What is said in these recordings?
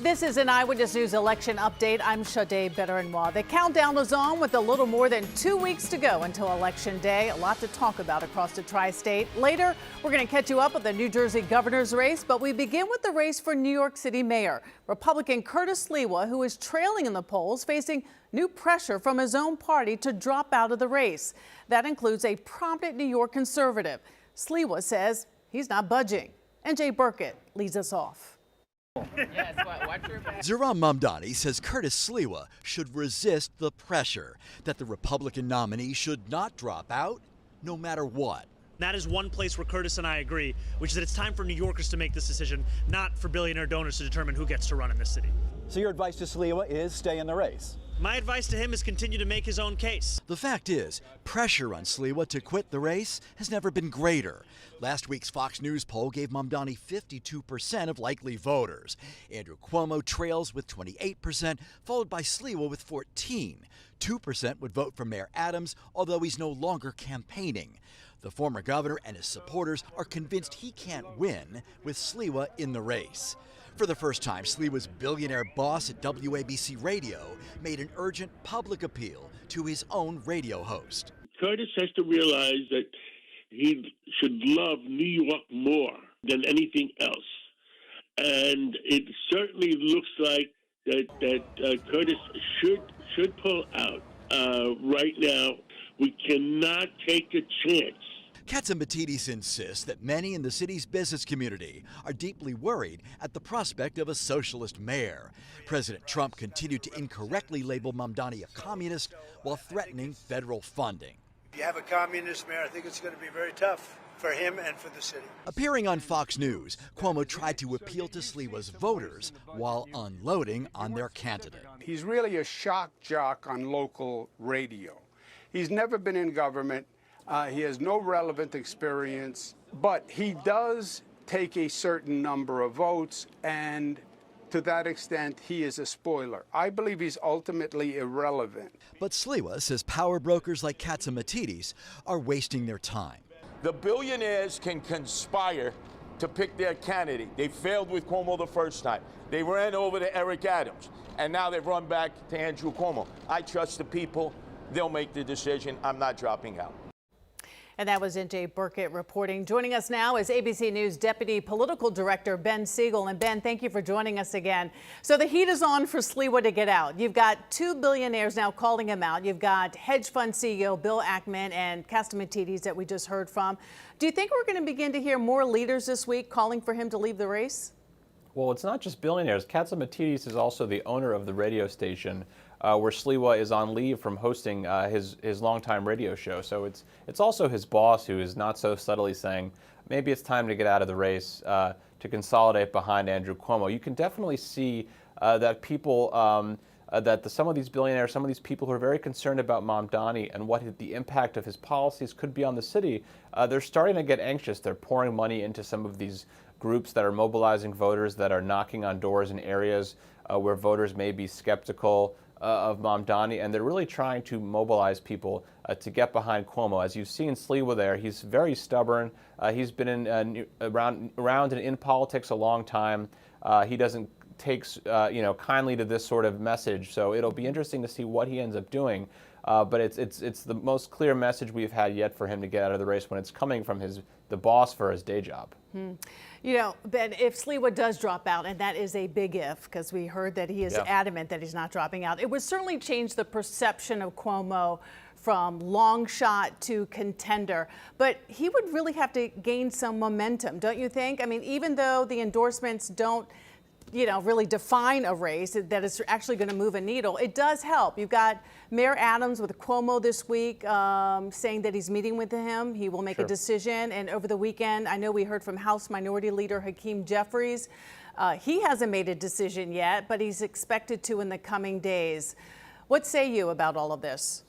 This is an Eyewitness News election update. I'm Sade Beterenwa. The countdown is on with a little more than 2 weeks to go until Election Day. A lot to talk about across the tri-state. Later, we're going to catch you up with the New Jersey governor's race, but we begin with the race for New York City mayor. Republican Curtis Sliwa, who is trailing in the polls, facing new pressure from his own party to drop out of the race. That includes a prominent New York conservative. Sliwa says he's not budging. And Jay Burkett leads us off. Zohran Mamdani says Curtis Sliwa should resist the pressure that the Republican nominee should not drop out no matter what. That is one place where Curtis and I agree, which is that it's time for New Yorkers to make this decision, not for billionaire donors to determine who gets to run in this city. So your advice to Sliwa is stay in the race? My advice to him is continue to make his own case. The fact is, pressure on Sliwa to quit the race has never been greater. Last week's Fox News poll gave Mamdani 52% of likely voters. Andrew Cuomo trails with 28%, followed by Sliwa with 14%. 2% would vote for Mayor Adams, although he's no longer campaigning. The former governor and his supporters are convinced he can't win with Sliwa in the race. For the first time, Sliwa's billionaire boss at WABC Radio made an urgent public appeal to his own radio host. Curtis has to realize that he should love New York more than anything else. And it certainly looks like that Curtis should pull out right now. We cannot take a chance. Katzimatidis insists that many in the city's business community are deeply worried at the prospect of a socialist mayor. President Trump continued to incorrectly label Mamdani a communist while threatening federal funding. If you have a communist mayor, I think it's going to be very tough for him and for the city. Appearing on Fox News, Cuomo tried to appeal to Sliwa's voters while unloading on their candidate. He's really a shock jock on local radio. He's never been in government. He has no relevant experience, but he does take a certain number of votes, and to that extent, he is a spoiler. I believe he's ultimately irrelevant. But Sliwa says power brokers like Katzimatidis are wasting their time. The billionaires can conspire to pick their candidate. They failed with Cuomo the first time. They ran over to Eric Adams, and now they've run back to Andrew Cuomo. I trust the people. They'll make the decision. I'm not dropping out. And that was Jay Burkett reporting. Joining us now is ABC News Deputy Political Director Ben Siegel. And Ben, thank you for joining us again. So the heat is on for Sliwa to get out. You've got two billionaires now calling him out. You've got hedge fund CEO Bill Ackman and Katzimatidis that we just heard from. Do you think we're going to begin to hear more leaders this week calling for him to leave the race? Well, it's not just billionaires. Katzimatidis is also the owner of the radio station where Sliwa is on leave from hosting his longtime radio show. So it's also his boss who is not so subtly saying, maybe it's time to get out of the race to consolidate behind Andrew Cuomo. You can definitely see that people, some of these billionaires, some of these people who are very concerned about Mamdani and what the impact of his policies could be on the city, they're starting to get anxious. They're pouring money into some of these groups that are mobilizing voters, that are knocking on doors in areas where voters may be skeptical of Mamdani, and they're really trying to mobilize people to get behind Cuomo. As you've seen Sliwa there, he's very stubborn. He's been around and in politics a long time. He doesn't take kindly to this sort of message, so it'll be interesting to see what he ends up doing. But it's the most clear message we've had yet for him to get out of the race when it's coming from the boss for his day job. You know, Ben, if Sliwa does drop out, and that is a big if, because we heard that he is adamant that he's not dropping out, it would certainly change the perception of Cuomo from long shot to contender. But he would really have to gain some momentum, don't you think? I mean, even though the endorsements don't really define a race that is actually going to move a needle, it does help. You've got Mayor Adams with Cuomo this week saying that he's meeting with him. He will make a decision. And over the weekend, I know we heard from House Minority Leader Hakeem Jeffries. He hasn't made a decision yet, but he's expected to in the coming days. What say you about all of this?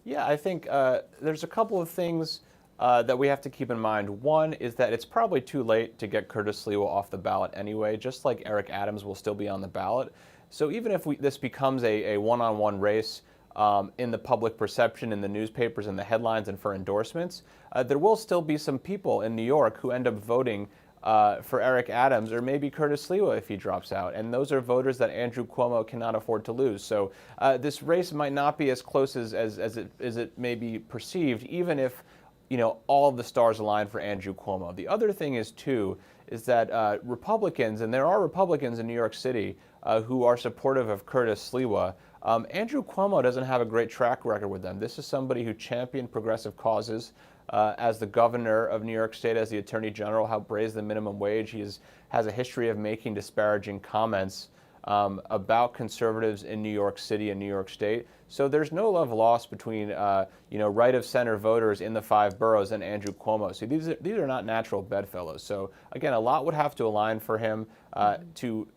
Yeah, I think there's a couple of things that we have to keep in mind. One is that it's probably too late to get Curtis Sliwa off the ballot anyway, just like Eric Adams will still be on the ballot. So even if this becomes a one-on-one race in the public perception, in the newspapers, in the headlines, and for endorsements, there will still be some people in New York who end up voting for Eric Adams, or maybe Curtis Sliwa if he drops out. And those are voters that Andrew Cuomo cannot afford to lose. So this race might not be as close as it may be perceived, even if all of the stars align for Andrew Cuomo. The other thing is, too, is that Republicans, and there are Republicans in New York City who are supportive of Curtis Sliwa, Andrew Cuomo doesn't have a great track record with them. This is somebody who championed progressive causes as the governor of New York State, as the attorney general, helped raise the minimum wage. He has a history of making disparaging comments about conservatives in New York City and New York State. So there's no love lost between right of center voters in the 5 boroughs and Andrew Cuomo. So these are not natural bedfellows. So again, a lot would have to align for him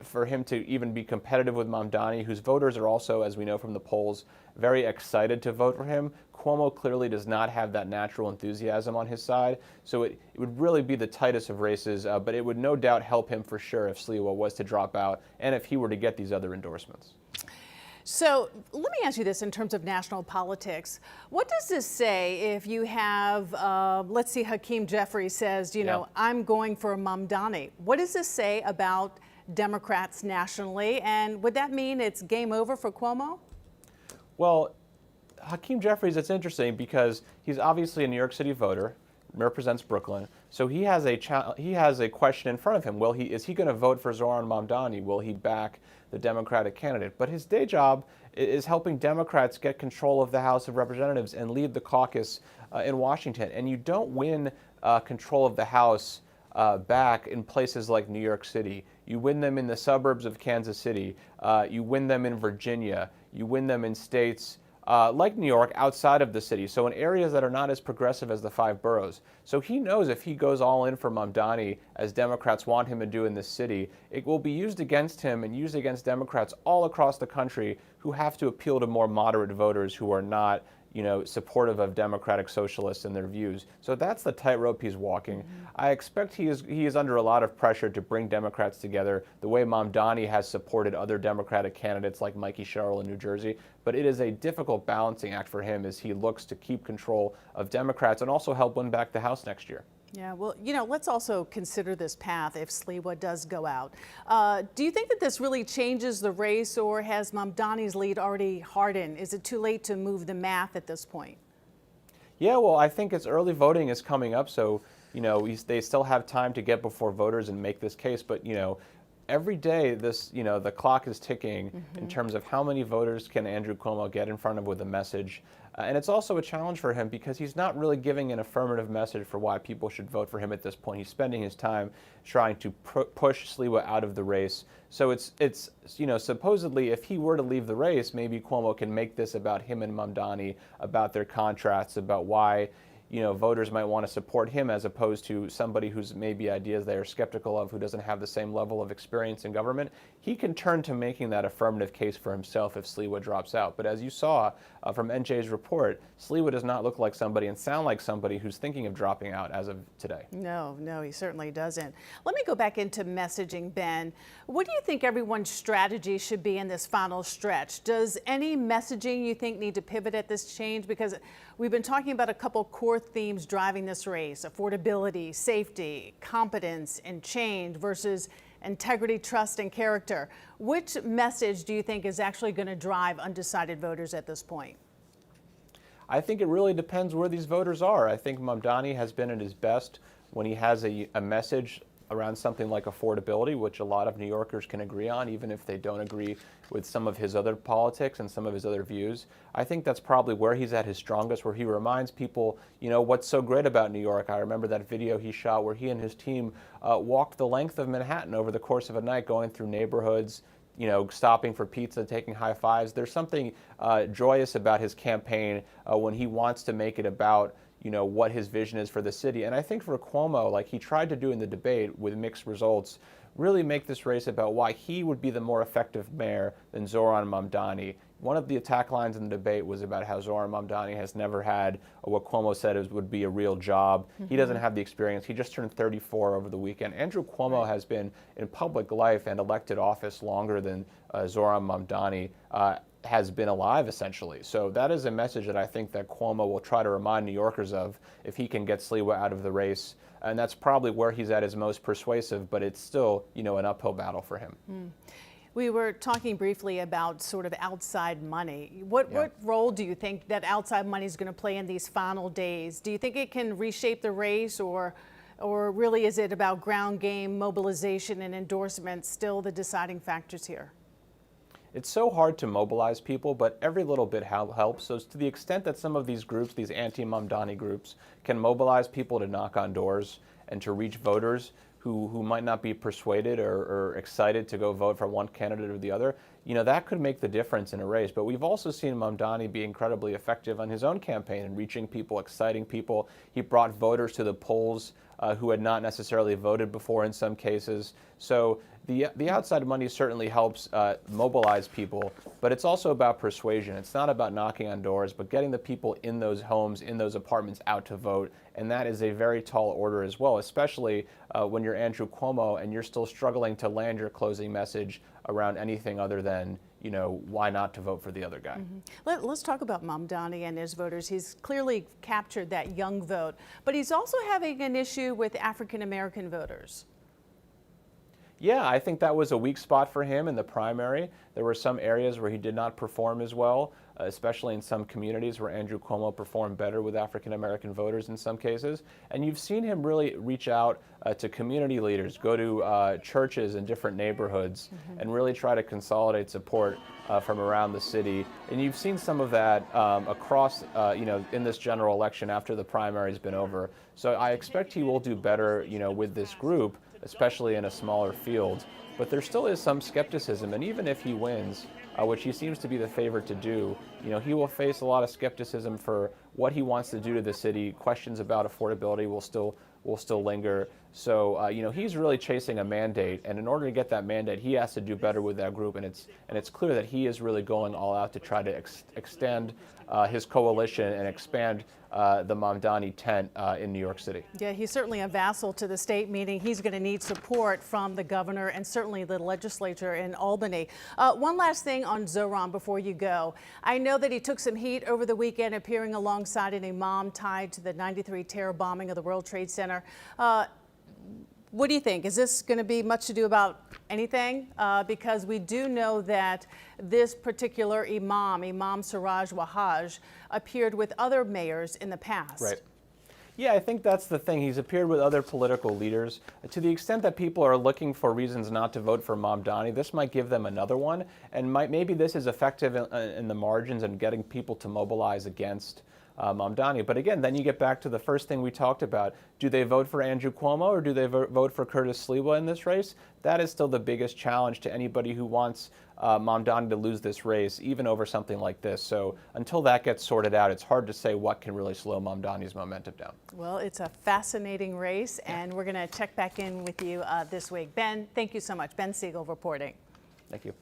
for him to even be competitive with Mamdani, whose voters are also, as we know from the polls, very excited to vote for him. Cuomo clearly does not have that natural enthusiasm on his side, so it would really be the tightest of races, but it would no doubt help him for sure if Sliwa was to drop out and if he were to get these other endorsements. So let me ask you this in terms of national politics. What does this say if you have, let's see, Hakeem Jeffries says, I'm going for Mamdani. What does this say about Democrats nationally? And would that mean it's game over for Cuomo? Well, Hakeem Jeffries, it's interesting because he's obviously a New York City voter, represents Brooklyn, so he has a question in front of him. Is he going to vote for Zohran Mamdani? Will he back the Democratic candidate? But his day job is helping Democrats get control of the House of Representatives and lead the caucus in Washington. And you don't win control of the House back in places like New York City. You win them in the suburbs of Kansas City. You win them in Virginia. You win them in states like New York, outside of the city, so in areas that are not as progressive as the 5 boroughs. So he knows if he goes all in for Mamdani, as Democrats want him to do in this city, it will be used against him and used against Democrats all across the country who have to appeal to more moderate voters who are not supportive of democratic socialists and their views. So that's the tightrope he's walking. I expect he is under a lot of pressure to bring Democrats together the way Mamdani has supported other Democratic candidates like Mikey Sherrill in New Jersey. But it is a difficult balancing act for him as he looks to keep control of Democrats and also help win back the House next year. Yeah, well, let's also consider this path if Sliwa does go out. Do you think that this really changes the race, or has Mamdani's lead already hardened? Is it too late to move the math at this point? Yeah, well, I think it's early voting is coming up, so they still have time to get before voters and make this case. But every day the clock is ticking in terms of how many voters can Andrew Cuomo get in front of with a message. And it's also a challenge for him because he's not really giving an affirmative message for why people should vote for him at this point. He's spending his time trying to push Sliwa out of the race. So it's supposedly if he were to leave the race, maybe Cuomo can make this about him and Mamdani, about their contrasts, about why voters might want to support him as opposed to somebody who's maybe ideas they are skeptical of, who doesn't have the same level of experience in government. He can turn to making that affirmative case for himself if Sliwa drops out. But as you saw from NJ's report, Sliwa does not look like somebody and sound like somebody who's thinking of dropping out as of today. No, he certainly doesn't. Let me go back into messaging, Ben. What do you think everyone's strategy should be in this final stretch? Does any messaging you think need to pivot at this change? Because we've been talking about a couple core themes driving this race: affordability, safety, competence, and change versus integrity, trust, and character. Which message do you think is actually going to drive undecided voters at this point? I think it really depends where these voters are. I think Mamdani has been at his best when he has a message around something like affordability, which a lot of New Yorkers can agree on, even if they don't agree with some of his other politics and some of his other views. I think that's probably where he's at his strongest, where he reminds people, what's so great about New York. I remember that video he shot where he and his team walked the length of Manhattan over the course of a night, going through neighborhoods, stopping for pizza, taking high fives. There's something joyous about his campaign when he wants to make it about what his vision is for the city. And I think for Cuomo, like he tried to do in the debate with mixed results, really make this race about why he would be the more effective mayor than Zohran Mamdani. One of the attack lines in the debate was about how Zohran Mamdani has never had what Cuomo said would be a real job. He doesn't have the experience. He just turned 34 over the weekend. Andrew Cuomo has been in public life and elected office longer than Zohran Mamdani has been alive, essentially. So that is a message that I think that Cuomo will try to remind New Yorkers of if he can get Sliwa out of the race. And that's probably where he's at his most persuasive, but it's still, an uphill battle for him. We were talking briefly about sort of outside money. What role do you think that outside money is going to play in these final days? Do you think it can reshape the race, or really is it about ground game, mobilization, and endorsement still the deciding factors here? It's so hard to mobilize people, but every little bit helps. So to the extent that some of these groups, these anti-Mamdani groups, can mobilize people to knock on doors and to reach voters who might not be persuaded or excited to go vote for one candidate or the other, that could make the difference in a race. But we've also seen Mamdani be incredibly effective on his own campaign in reaching people, exciting people. He brought voters to the polls who had not necessarily voted before in some cases. So the outside money certainly helps mobilize people, but it's also about persuasion. It's not about knocking on doors, but getting the people in those homes, in those apartments out to vote. And that is a very tall order as well, especially when you're Andrew Cuomo and you're still struggling to land your closing message around anything other than, why not to vote for the other guy. Let's talk about Mamdani and his voters. He's clearly captured that young vote, but he's also having an issue with African-American voters. Yeah, I think that was a weak spot for him in the primary. There were some areas where he did not perform as well, especially in some communities where Andrew Cuomo performed better with African-American voters in some cases. And you've seen him really reach out to community leaders, go to churches in different neighborhoods, and really try to consolidate support from around the city. And you've seen some of that across, in this general election after the primary's been over. So I expect he will do better, with this group, especially in a smaller field. But there still is some skepticism, and even if he wins, which he seems to be the favorite to do, he will face a lot of skepticism for what he wants to do to the city. Questions about affordability will still linger. So he's really chasing a mandate, and in order to get that mandate, he has to do better with that group. And it's clear that he is really going all out to try to extend his coalition and expand the Mamdani tent in New York City. Yeah, he's certainly a vassal to the state, meaning he's going to need support from the governor and certainly the legislature in Albany. One last thing on Zohran before you go. I know that he took some heat over the weekend, appearing alongside an imam tied to the '93 terror bombing of the World Trade Center. What do you think? Is this going to be much to do about anything? Because we do know that this particular Imam Siraj Wahaj, appeared with other mayors in the past. Right. Yeah, I think that's the thing. He's appeared with other political leaders. To the extent that people are looking for reasons not to vote for Mamdani, this might give them another one. And maybe this is effective in the margins and getting people to mobilize against Mamdani. But again, then you get back to the first thing we talked about. Do they vote for Andrew Cuomo or do they vote for Curtis Sliwa in this race? That is still the biggest challenge to anybody who wants Mamdani to lose this race, even over something like this. So until that gets sorted out, it's hard to say what can really slow Mamdani's momentum down. Well, it's a fascinating race, and we're going to check back in with you this week. Ben, thank you so much. Ben Siegel reporting. Thank you.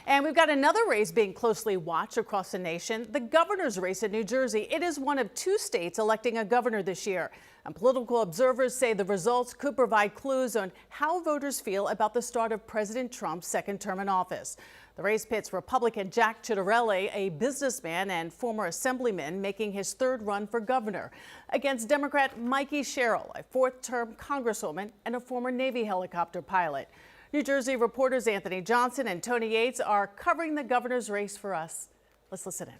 And we've got another race being closely watched across the nation, the governor's race in New Jersey. It is one of 2 states electing a governor this year. And political observers say the results could provide clues on how voters feel about the start of President Trump's second term in office. The race pits Republican Jack Ciattarelli, a businessman and former assemblyman making his 3rd run for governor, against Democrat Mikey Sherrill, a 4th-term congresswoman and a former Navy helicopter pilot. New Jersey reporters Anthony Johnson and Tony Yates are covering the governor's race for us. Let's listen in.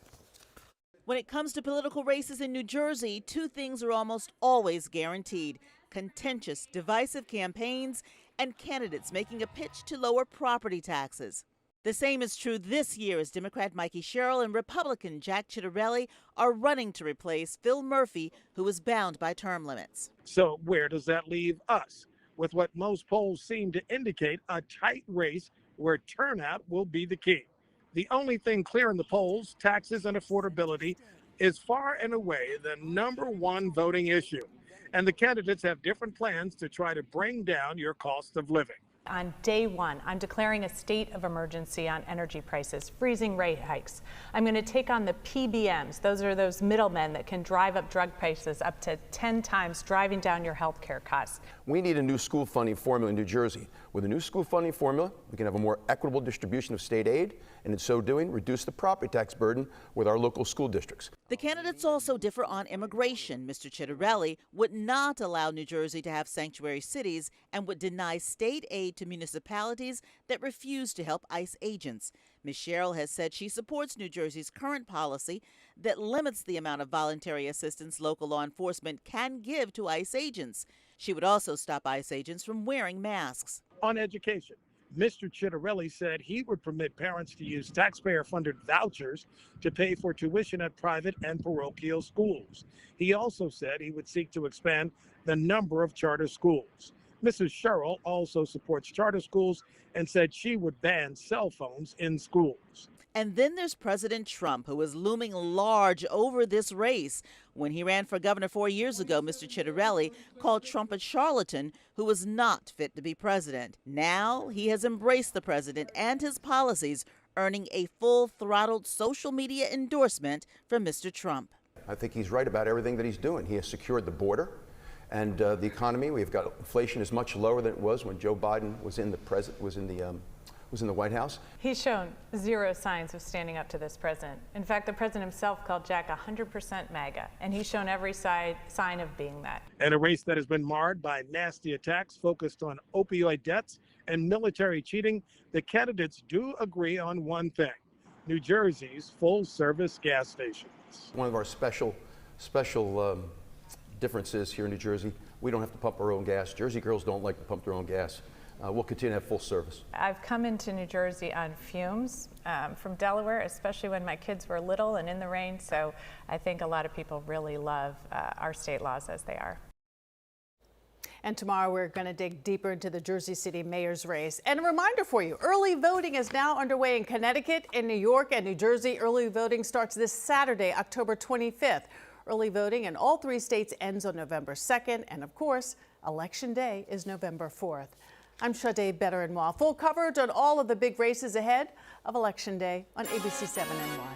When it comes to political races in New Jersey, 2 things are almost always guaranteed: contentious, divisive campaigns and candidates making a pitch to lower property taxes. The same is true this year as Democrat Mikey Sherrill and Republican Jack Ciattarelli are running to replace Phil Murphy, who is bound by term limits. So where does that leave us? With what most polls seem to indicate a tight race where turnout will be the key. The only thing clear in the polls, taxes and affordability, is far and away the #1 voting issue. And the candidates have different plans to try to bring down your cost of living. On day 1, I'm declaring a state of emergency on energy prices, freezing rate hikes. I'm going to take on the PBMs. Those are those middlemen that can drive up drug prices up to 10 times, driving down your health care costs. We need a new school funding formula in New Jersey. With a new school funding formula, we can have a more equitable distribution of state aid, and in so doing, reduce the property tax burden with our local school districts. The candidates also differ on immigration. Mr. Chitterelli would not allow New Jersey to have sanctuary cities and would deny state aid to municipalities that refuse to help ICE agents. Ms. Sherrill has said she supports New Jersey's current policy that limits the amount of voluntary assistance local law enforcement can give to ICE agents. She would also stop ICE agents from wearing masks. On education, Mr. Chitterelli said he would permit parents to use taxpayer-funded vouchers to pay for tuition at private and parochial schools. He also said he would seek to expand the number of charter schools. Mrs. Sherrill also supports charter schools and said she would ban cell phones in schools. And then there's President Trump, who is looming large over this race. When he ran for governor 4 years ago, Mr. Chitterelli called Trump a charlatan who was not fit to be president. Now he has embraced the president and his policies, earning a full-throttled social media endorsement from Mr. Trump. I think he's right about everything that he's doing. He has secured the border and the economy. We've got inflation is much lower than it was when Joe Biden was in the White House. He's shown zero signs of standing up to this president. In fact, the president himself called Jack 100% MAGA, and he's shown every sign of being that. And a race that has been marred by nasty attacks focused on opioid deaths and military cheating, the candidates do agree on one thing: New Jersey's full-service gas stations. One of our special differences here in New Jersey, we don't have to pump our own gas. Jersey girls don't like to pump their own gas. We'll continue to have full service. I've come into New Jersey on fumes from Delaware, especially when my kids were little and in the rain, so I think a lot of people really love our state laws as they are. And tomorrow we're going to dig deeper into the Jersey City mayor's race. And a reminder for you, early voting is now underway in Connecticut, in New York, and New Jersey. Early voting starts this Saturday, October 25th. Early voting in all 3 states ends on November 2nd. And of course, Election Day is November 4th. I'm Sade Better-Noir. Full coverage on all of the big races ahead of Election Day on ABC 7 NY.